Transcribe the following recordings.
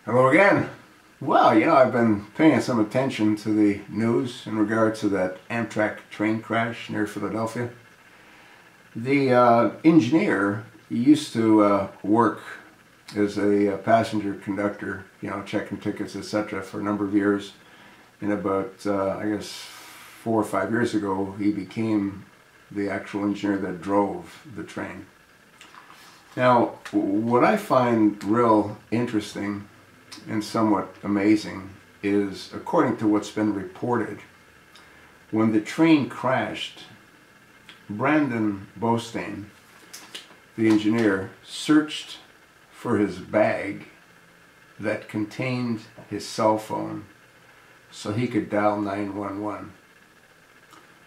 Hello again. Well, I've been paying some attention to the news in regard to that Amtrak train crash near Philadelphia. The engineer used to work as a passenger conductor, checking tickets, etc. for a number of years. And about, I guess, 4 or 5 years ago, he became the actual engineer that drove the train. Now, what I find real interesting and somewhat amazing is, according to what's been reported, when the train crashed, Brandon Bostein, the engineer, searched for his bag that contained his cell phone so he could dial 911.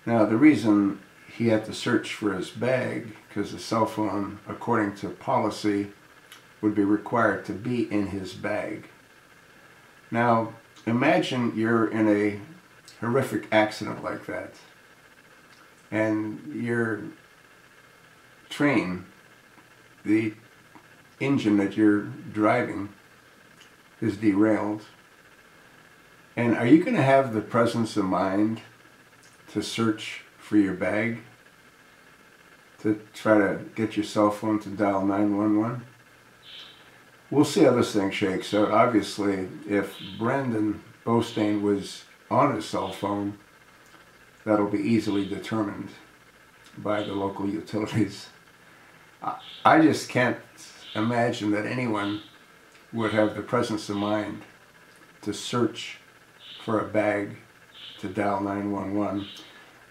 Now, the reason he had to search for his bag, because the cell phone, according to policy, would be required to be in his bag. Now, imagine you're in a horrific accident like that, and your train, the engine that you're driving, is derailed. And are you going to have the presence of mind to search for your bag, to try to get your cell phone to dial 911? We'll see how this thing shakes out. Obviously, if Brandon Bostein was on his cell phone, that'll be easily determined by the local utilities. I just can't imagine that anyone would have the presence of mind to search for a bag to dial 911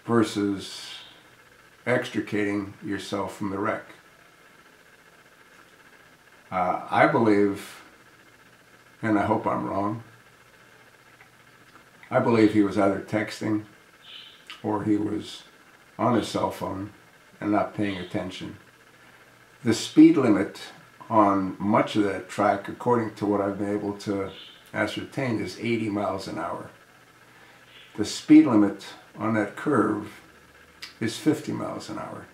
versus extricating yourself from the wreck. I believe, and I hope I'm wrong, I believe he was either texting or he was on his cell phone and not paying attention. The speed limit on much of that track, according to what I've been able to ascertain, is 80 miles an hour. The speed limit on that curve is 50 miles an hour.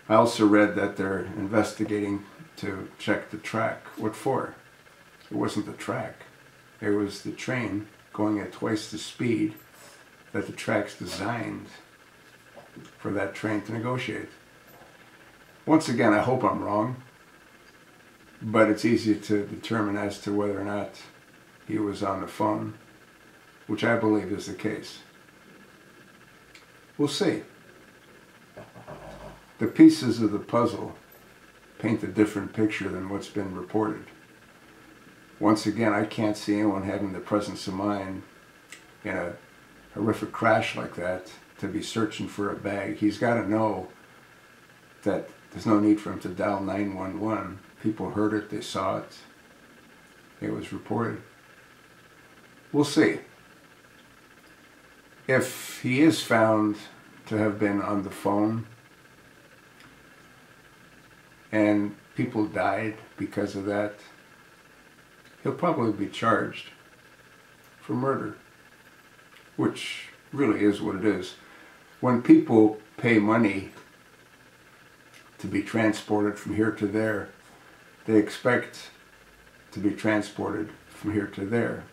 I also read that they're investigating to check the track. What for? It wasn't the track. It was the train going at twice the speed that the track's designed for that train to negotiate. Once again, I hope I'm wrong, but it's easy to determine as to whether or not he was on the phone, which I believe is the case. We'll see. The pieces of the puzzle paint a different picture than what's been reported. Once again, I can't see anyone having the presence of mind in a horrific crash like that to be searching for a bag. He's got to know that there's no need for him to dial 911. People heard it, they saw it, it was reported. We'll see. If he is found to have been on the phone and people died because of that, he'll probably be charged for murder, which really is what it is. When people pay money to be transported from here to there, they expect to be transported from here to there.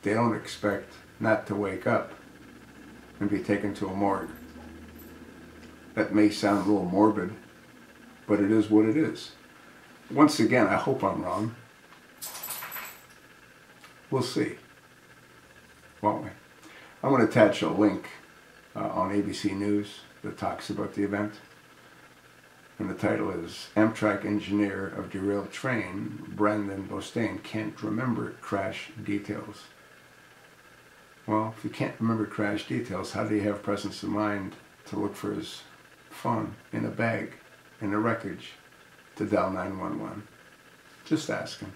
They don't expect not to wake up and be taken to a morgue. That may sound a little morbid, but it is what it is. Once again, I hope I'm wrong. We'll see, won't we? I'm going to attach a link on ABC News that talks about the event. And the title is Amtrak Engineer of Derailed Train, Brandon Bostein Can't Remember Crash Details. Well, if you can't remember crash details, how do you have presence of mind to look for his phone in a bag, in the wreckage, to dial 911? Just asking.